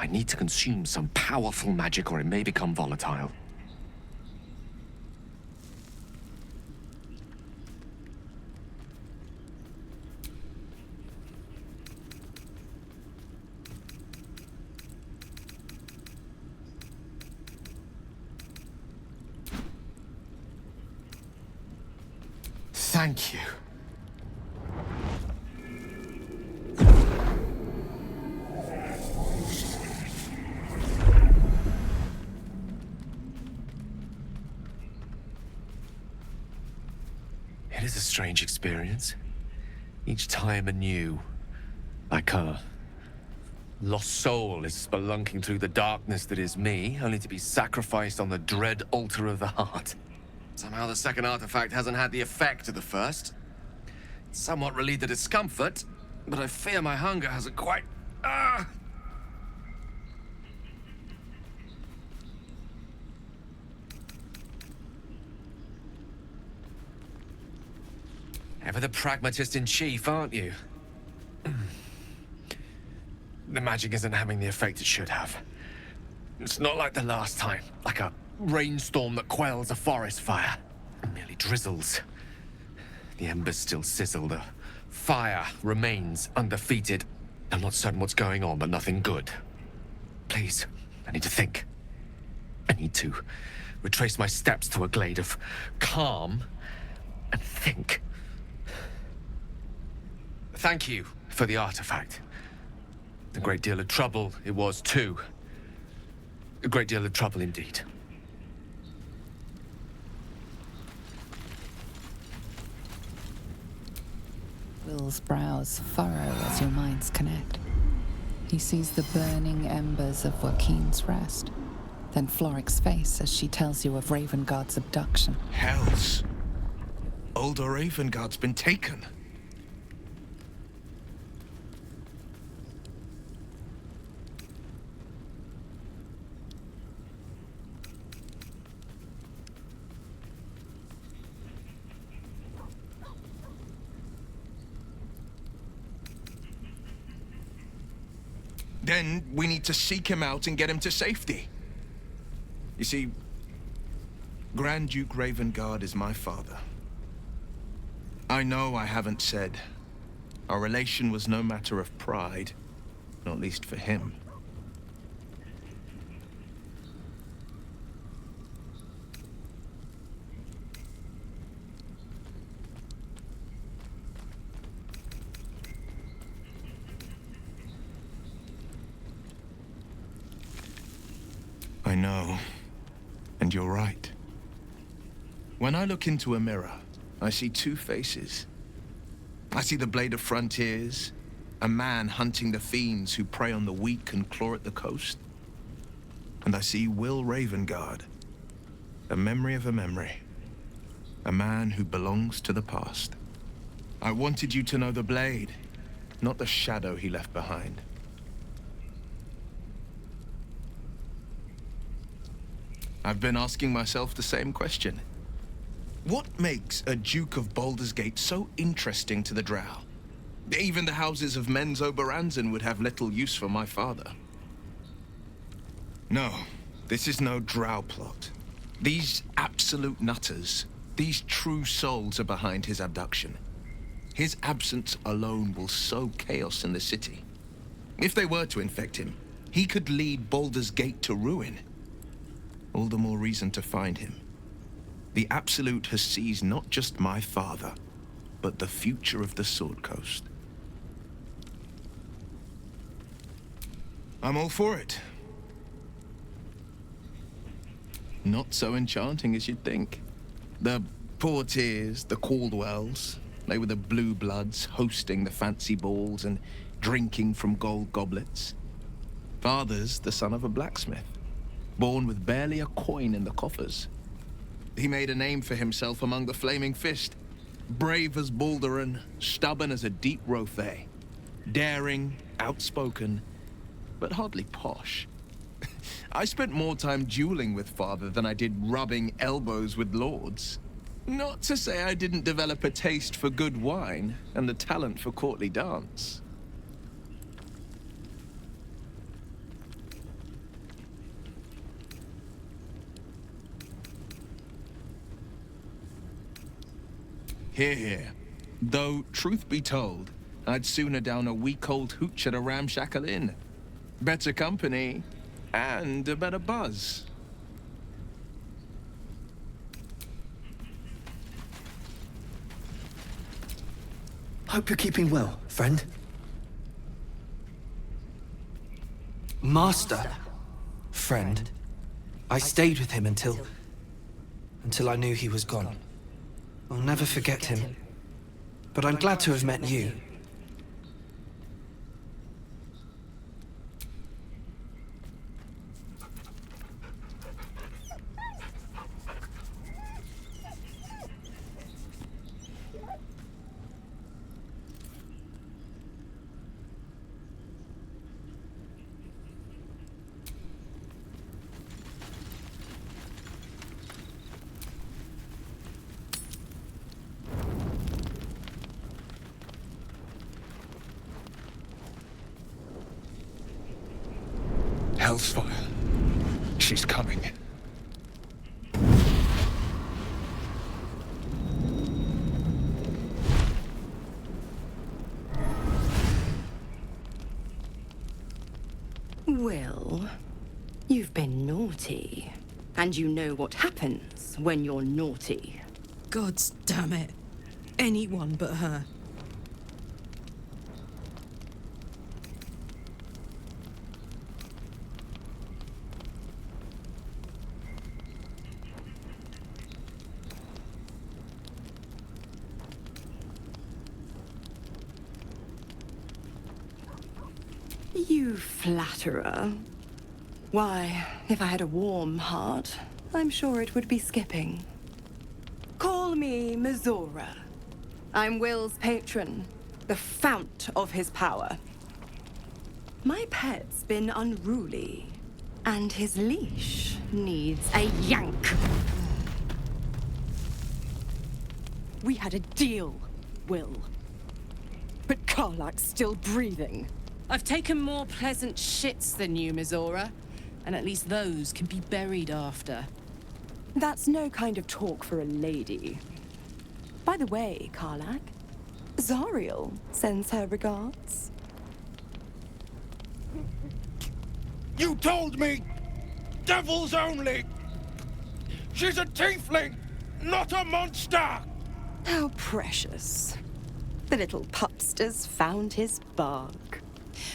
I need to consume some powerful magic or it may become volatile. Thank you. It is a strange experience. Each time anew. Like a lost soul is spelunking through the darkness that is me, only to be sacrificed on the dread altar of the heart. Somehow the second artifact hasn't had the effect of the first. It's somewhat relieved the discomfort, but I fear my hunger hasn't quite... Ever the pragmatist in chief, aren't you? The magic isn't having the effect it should have. It's not like the last time, like a rainstorm that quells a forest fire. It merely drizzles. The embers still sizzle, the fire remains undefeated. I'm not certain what's going on, but nothing good. Please, I need to think. I need to retrace my steps to a glade of calm and think. Thank you for the artifact. A great deal of trouble it was too. A great deal of trouble indeed. Will's brows furrow as your minds connect. He sees the burning embers of Joaquin's rest, then Floric's face as she tells you of Ravengard's abduction. Hells! Older Ravengard's been taken. Then we need to seek him out and get him to safety. You see, Grand Duke Ravengard is my father. I know I haven't said. Our relation was no matter of pride, not least for him. I know, and you're right. When I look into a mirror, I see two faces. I see the Blade of Frontiers, a man hunting the fiends who prey on the weak and claw at the coast. And I see Will Ravengard, a memory of a memory, a man who belongs to the past. I wanted you to know the Blade, not the shadow he left behind. I've been asking myself the same question. What makes a Duke of Baldur's Gate so interesting to the Drow? Even the houses of Men's Oberanzen would have little use for my father. No, this is no Drow plot. These absolute nutters, these true souls are behind his abduction. His absence alone will sow chaos in the city. If they were to infect him, he could lead Baldur's Gate to ruin. All the more reason to find him. The Absolute has seized not just my father, but the future of the Sword Coast. I'm all for it. Not so enchanting as you'd think. The Portiers, the Caldwells, they were the blue bloods hosting the fancy balls and drinking from gold goblets. Father's the son of a blacksmith, born with barely a coin in the coffers. He made a name for himself among the Flaming Fist. Brave as Balduran, stubborn as a deep Rothay. Daring, outspoken, but hardly posh. I spent more time dueling with father than I did rubbing elbows with lords. Not to say I didn't develop a taste for good wine and the talent for courtly dance. Hear, hear. Though, truth be told, I'd sooner down a week-old hooch at a ramshackle inn. Better company, and a better buzz. Hope you're keeping well, friend. Master. Friend. I stayed with him until I knew he was gone. I'll never forget him. But I'm glad to have met you. Hellsfire. She's coming. Well, you've been naughty. And you know what happens when you're naughty. Gods damn it. Anyone but her. You flatterer. Why, if I had a warm heart, I'm sure it would be skipping. Call me Mizora. I'm Will's patron, the fount of his power. My pet's been unruly, and his leash needs a yank. We had a deal, Will. But Karlak's still breathing. I've taken more pleasant shits than you, Mizora. And at least those can be buried after. That's no kind of talk for a lady. By the way, Karlak, Zariel sends her regards. You told me! Devils only! She's a tiefling, not a monster! How precious. The little pupster's found his bark.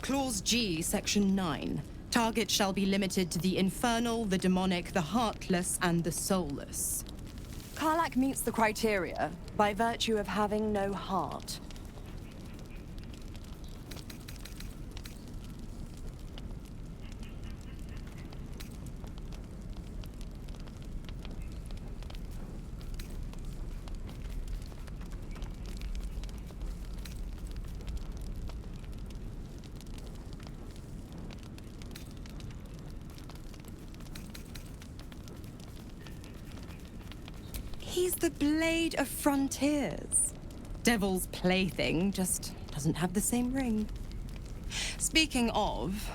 Clause G, Section 9. Target shall be limited to the infernal, the demonic, the heartless, and the soulless. Karlak meets the criteria by virtue of having no heart. He's the blade of frontiers. Devil's plaything just doesn't have the same ring. Speaking of...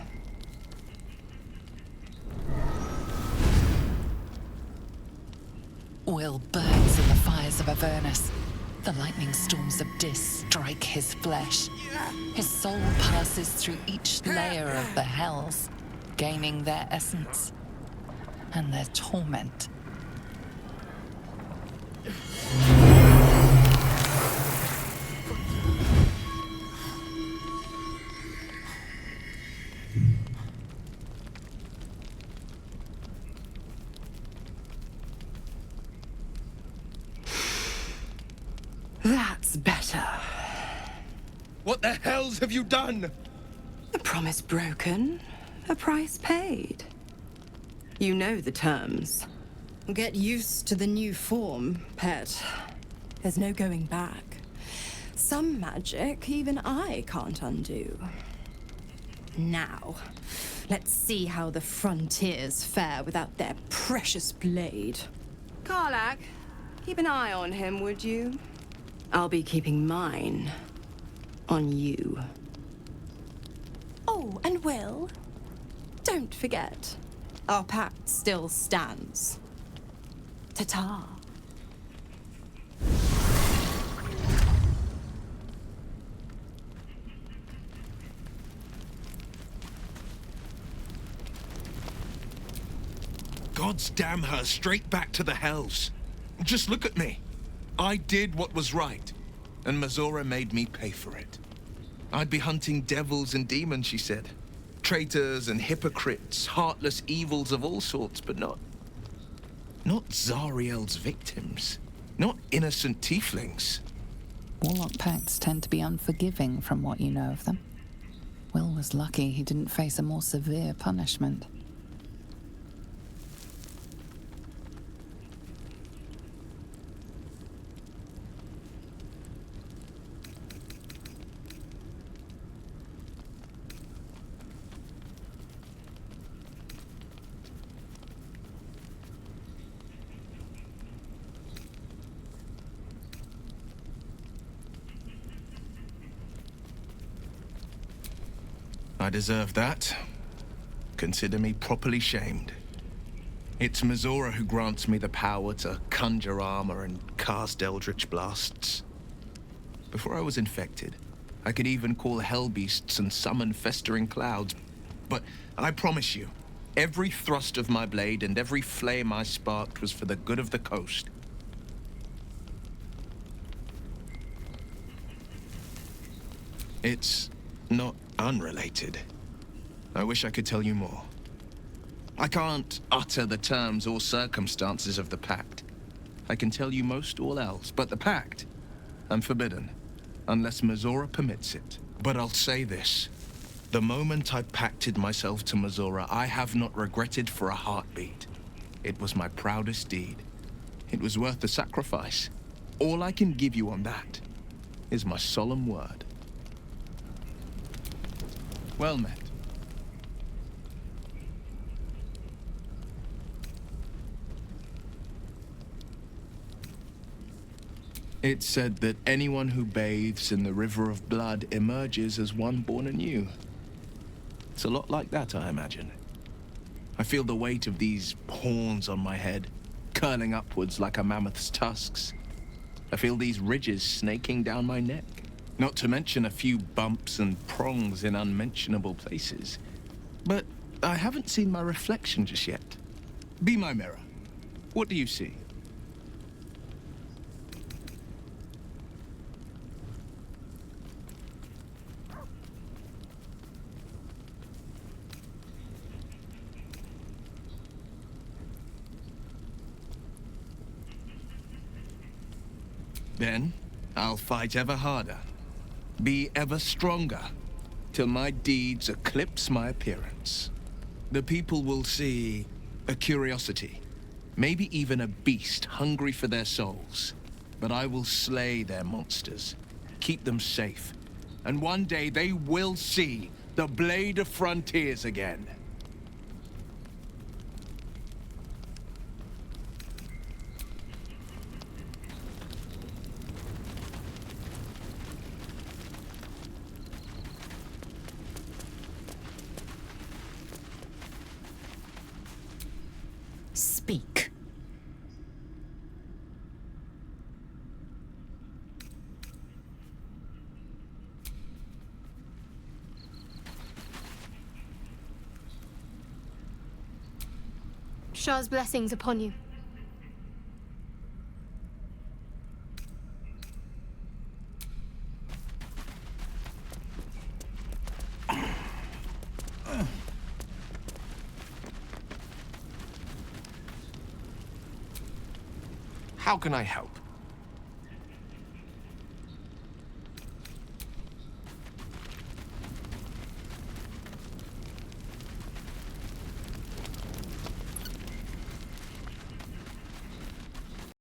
Will burns in the fires of Avernus. The lightning storms of Dis strike his flesh. His soul passes through each layer of the hells, gaining their essence and their torment. That's better. What the hells have you done? A promise broken, a price paid. You know the terms. Get used to the new form, pet. There's no going back. Some magic even I can't undo. Now, let's see how the frontiers fare without their precious blade. Karlak, keep an eye on him, would you? I'll be keeping mine on you. Oh, and Will, don't forget, our pact still stands. Ta-ta. gods damn her straight back to the hells. Just look at me. I did what was right, and Mizora made me pay for it. I'd be hunting devils and demons, she said. Traitors and hypocrites, heartless evils of all sorts, but not Zariel's victims. Not innocent tieflings. Warlock pacts tend to be unforgiving from what you know of them. Will was lucky he didn't face a more severe punishment. I deserve that. Consider me properly shamed. It's Mizora who grants me the power to conjure armor and cast eldritch blasts. Before I was infected, I could even call hell beasts and summon festering clouds. But I promise you, every thrust of my blade and every flame I sparked was for the good of the coast. It's not unrelated. I wish I could tell you more. I can't utter the terms or circumstances of the pact. I can tell you most all else, but the pact, I'm forbidden, unless Mizora permits it. But I'll say this. The moment I pacted myself to Mizora, I have not regretted for a heartbeat. It was my proudest deed. It was worth the sacrifice. All I can give you on that is my solemn word. Well met. It's said that anyone who bathes in the river of blood emerges as one born anew. It's a lot like that, I imagine. I feel the weight of these horns on my head, curling upwards like a mammoth's tusks. I feel these ridges snaking down my neck. Not to mention a few bumps and prongs in unmentionable places. But I haven't seen my reflection just yet. Be my mirror. What do you see? Then, I'll fight ever harder. Be ever stronger, till my deeds eclipse my appearance. The people will see a curiosity, maybe even a beast hungry for their souls. But I will slay their monsters, keep them safe, and one day they will see the Blade of Frontiers again. Speak. Shah's blessings upon you. How can I help?